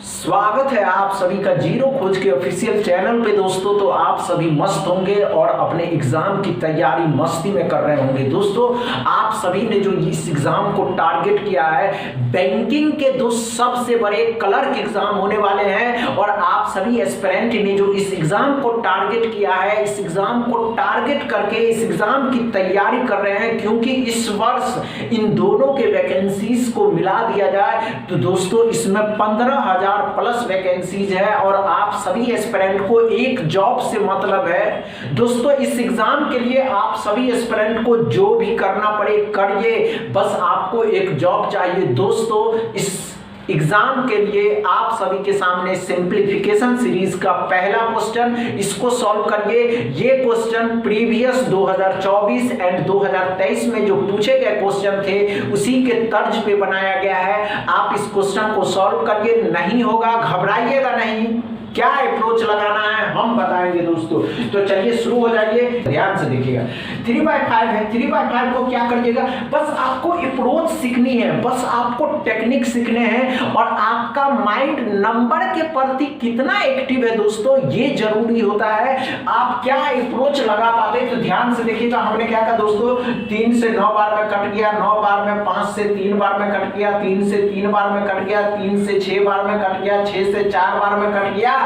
स्वागत है आप सभी का जीरो खोज के ऑफिशियल चैनल पे दोस्तों। तो आप सभी मस्त होंगे और अपने एग्जाम की तैयारी मस्ती में कर रहे होंगे। दोस्तों आप सभी ने जो इस एग्जाम को टारगेट किया है, बैंकिंग के दो सबसे बड़े क्लर्क एग्जाम होने वाले हैं और आप सभी एस्पिरेंट ने जो इस एग्जाम को टारगेट किया है, इस एग्जाम को टारगेट करके इस एग्जाम की तैयारी कर रहे हैं, क्योंकि इस वर्ष इन दोनों के वैकेंसीज को मिला दिया जाए तो दोस्तों इसमें 15,000 प्लस वैकेंसीज है और आप सभी एस्पिरेंट को एक जॉब से मतलब है। दोस्तों इस एग्जाम के लिए आप सभी एस्पिरेंट को जो भी करना पड़े करिए, बस आपको एक जॉब चाहिए। दोस्तों इस एग्जाम के लिए आप सभी के सामने सिंप्लीफिकेशन सीरीज का पहला क्वेश्चन, इसको सॉल्व करिए। ये क्वेश्चन प्रीवियस 2024 एंड 2023 में जो पूछे गए क्वेश्चन थे उसी के तर्ज पे बनाया गया है। आप इस क्वेश्चन को सॉल्व करिए, नहीं होगा घबराइएगा नहीं, क्या अप्रोच लगाना है हम बताएंगे दोस्तों। तो चलिए शुरू हो जाइए, ध्यान से देखिएगा। 3/5 है, 3/5 को क्या करिएगा, बस आपको अप्रोच सीखनी है, बस आपको टेक्निक सीखने हैं और आपका माइंड नंबर के प्रति कितना एक्टिव है दोस्तों ये जरूरी होता है। आप क्या अप्रोच लगा पाते, तो ध्यान से देखिएगा। हमने क्या कहा दोस्तों, 3 से 9 बार में कट गया, 9 बार में 5 से 3 बार में कट गया, 3 से 3 बार में कट गया, 3 से 6 बार में कट गया, 6 से 4 बार में कट गया।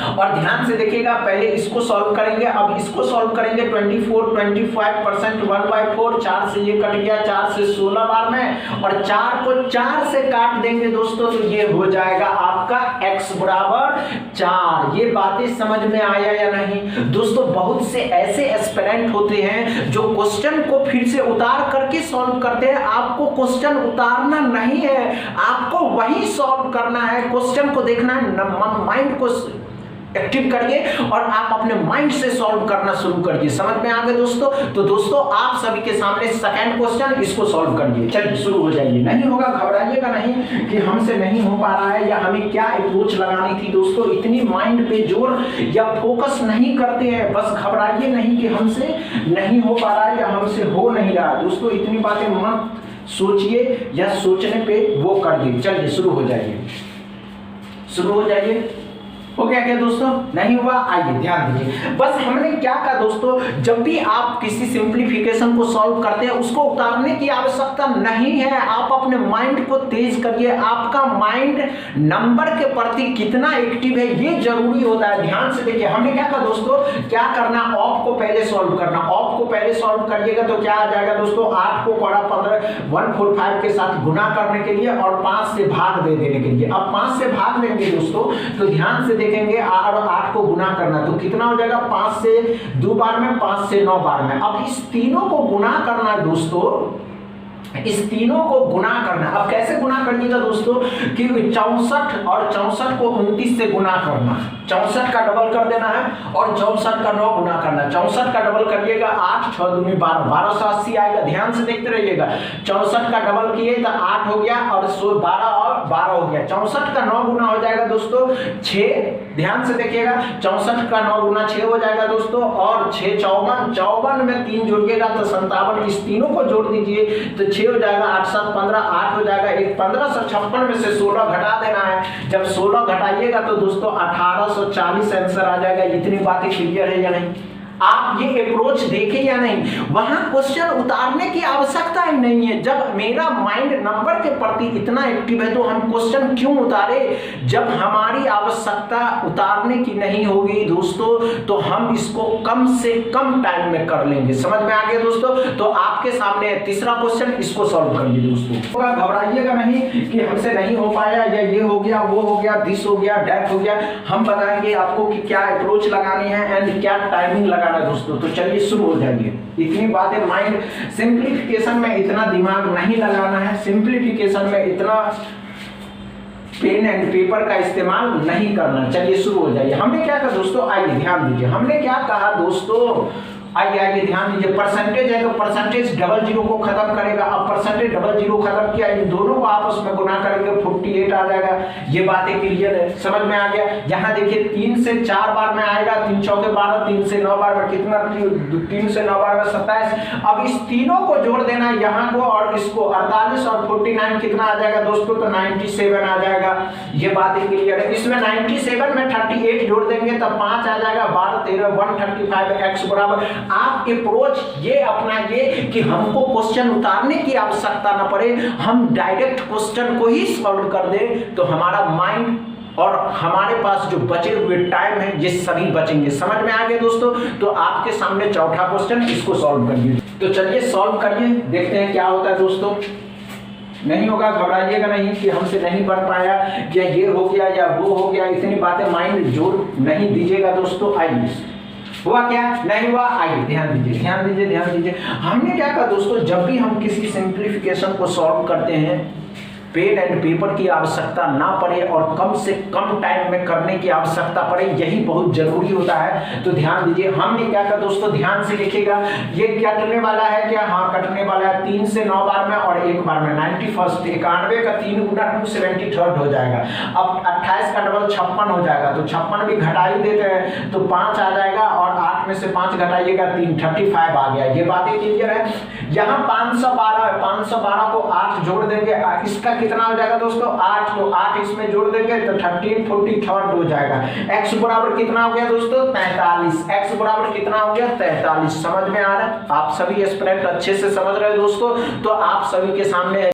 और ध्यान से देखिएगा, पहले इसको सॉल्व करेंगे, अब इसको सॉल्व करेंगे। 24 25% 1/4, 4 से ये कट गया, 4 से 16 बार में, और 4 को 4 से काट देंगे दोस्तों तो ये हो जाएगा आपका x बराबर 4। ये बातें समझ में आया या नहीं दोस्तों? बहुत से ऐसे एस्पिरेंट होते हैं जो क्वेश्चन को फिर से उतार करके सॉल्व करते हैं। आपको क्वेश्चन उतारना नहीं है, आपको वही सॉल्व करना है। क्वेश्चन को देखना है, माइंड को एक्टिव करिए और आप अपने माइंड से सॉल्व करना शुरू करिए। समझ में आ गए दोस्तों? तो दोस्तों आप सभी के सामने सेकंड क्वेश्चन, इसको सॉल्व करिए। चलिए शुरू हो जाइए, नहीं होगा घबराइएगा नहीं कि हमसे नहीं हो पा रहा है या हमें क्या अप्रोच लगानी थी। दोस्तों इतनी माइंड पे जोर या फोकस नहीं करते हैं, बस घबराइए नहीं कि हमसे नहीं हो पा रहा है या हमसे हो नहीं रहा। दोस्तों इतनी बातें मत सोचिए या सोचने पे वो करिए। चलिए शुरू हो जाइए, शुरू हो जाइए। हो गया क्या दोस्तों? नहीं हुआ? आइए ध्यान दीजिए। बस हमने क्या कहा दोस्तों, जब भी आप किसी सिंप्लीफिकेशन को सॉल्व करते हैं उसको उतारने की आवश्यकता नहीं है। आप अपने माइंड को तेज करिए, आपका माइंड नंबर के प्रति कितना एक्टिव है ये जरूरी होता है। ध्यान से देखिए, हमने क्या कहा दोस्तों, क्या करना, ऑफ को पहले सॉल्व करना। ऑफ को पहले सॉल्व करिएगा तो क्या आ जाएगा दोस्तों, 8 को पढ़ा 145 के साथ गुना करने के लिए और 5 से भाग दे देने के लिए। अब 5 से भाग देंगे दोस्तों तो ध्यान से देखेंगे, और 8 को गुना करना तो कितना हो जाएगा, 5 से 2 बार में, 5 से 9 बार में। अब इस तीनों को गुना करना है दोस्तों, इस तीनों को गुना करना। अब कैसे गुना करिएगा दोस्तों कि 64 और 64 को 29 से गुना करना, 64 का डबल कर देना है और 64 का 9 गुना करना। 64 का डबल करिएगा 8 6 दूनी 12, 1280 आएगा। ध्यान से देखते रहिएगा, 64 का डबल किए तो 8 हो गया और 12 और 12 हो गया। 64 का 9 गुना हो जाएगा दोस्तों 6। ध्यान से देखिएगा, 64 का 9 गुना 6 हो जाएगा दोस्तों, और 6 54, 54 में 3 जोड़िएगा तो 57। इस तीनों को जोड़ दीजिए तो 6 हो जाएगा, 8 7 15, 8 हो जाएगा। 1556 में से 16 घटा देना है। जब 16 घटाइएगा तो दोस्तों 1840 आंसर आ जाएगा। इतनी बातें क्लियर है या नहीं? आप ये अप्रोच देखे या नहीं? वहां क्वेश्चन उतारने की आवश्यकता ही नहीं है। जब मेरा माइंड नंबर के प्रति इतना एक्टिव है तो हम क्वेश्चन क्यों उतारे? जब हमारी आवश्यकता उतारने की नहीं होगी दोस्तों तो हम इसको कम से कम टाइम में कर लेंगे। समझ में आ गया दोस्तों? तो आपके सामने तीसरा क्वेश्चन, इसको सॉल्व करिए दोस्तों। घबराइएगा नहीं कि हमसे नहीं हो पाया या ये हो गया वो हो गया, दिस हो गया, डैट हो गया। हम बताएंगे आपको कि क्या अप्रोच लगानी है एंड क्या टाइमिंग लगाना दोस्तों। तो चलिए शुरू हो जाइए। इतनी बातें माइंड, सिंप्लीफिकेशन में इतना दिमाग नहीं लगाना है, सिंप्लीफिकेशन में इतना पेन एंड पेपर का इस्तेमाल नहीं करना। चलिए शुरू हो जाइए। हमने क्या कहा दोस्तों, आइए ध्यान दीजिए, हमने क्या कहा दोस्तों, आइए आइए ध्यान दीजिए। परसेंटेज है तो परसेंटेज डबल जीरो को खत्म करेगा। अब परसेंटेज डबल जीरो खत्म किया, इन दोनों को आपस में गुना करेंगे 48 आ जाएगा। ये बातें क्लियर है, समझ में आ गया? यहाँ देखिए 3 से 4 बार में आएगा, 3 चौके 12, 3 से 9 बार में कितना, 3 से 9 बार में 27। अब इस तीनों को जोड़ देना यहाँ को और इसको, 48 और 49 कितना आ जाएगा दोस्तों, तो 97 आ जाएगा। ये बात क्लियर है। इसमें 97 में 38 जोड़ देंगे तब 5 आ जाएगा, 12 13 135 x बराबर। आप अप्रोच ये अपनाइए कि हमको क्वेश्चन उतारने की आवश्यकता ना पड़े, हम डायरेक्ट क्वेश्चन को ही सॉल्व कर दे तो हमारा माइंड और हमारे पास जो बचे हुए टाइम है ये सभी बचेंगे। समझ में आ गए दोस्तों? तो आपके सामने चौथा क्वेश्चन, इसको सॉल्व करिए। तो चलिए सॉल्व करिए, देखते हैं क्या होता है दोस्तों। नहीं होगा घबराइएगा नहीं कि हमसे नहीं बन पाया या ये हो गया या वो हो गया, इतनी बातें माइंड जोर नहीं दीजिएगा दोस्तों। आइए, हुआ क्या नहीं हुआ, आइए ध्यान दीजिए ध्यान दीजिए ध्यान दीजिए। हमने क्या कहा दोस्तों, जब भी हम किसी सिंप्लीफिकेशन को सॉल्व करते हैं पेन एंड पेपर की आवश्यकता ना पड़े और कम से कम टाइम में करने की आवश्यकता पड़े, यही बहुत जरूरी होता है। तो ध्यान दीजिए, हमने क्या कहा दोस्तों, ध्यान से लिखिएगा। ये कटने वाला है क्या, हाँ कटने वाला है 3 से 9 बार में और 1 बार में 91 91 का 3 गुना 273 हो जाएगा। अब 28 का डबल 56 हो जाएगा, तो 56 भी घटा ही देते हैं तो 5 आ जाएगा और 8 में से 5 घटाइएगा 3 35 आ गया। ये बातें क्लियर है। यहाँ 512 है, 512 को 8 जोड़ देंगे, इसका कितना हो जाएगा दोस्तों 8, तो 8 इसमें जोड़ देंगे तो 13 43 हो जाएगा। x बराबर कितना हो गया दोस्तों 43, x बराबर कितना हो गया 43। समझ में आ रहा है? आप सभी एस्पिरेंट अच्छे से समझ रहे हैं दोस्तों। तो आप सभी के सामने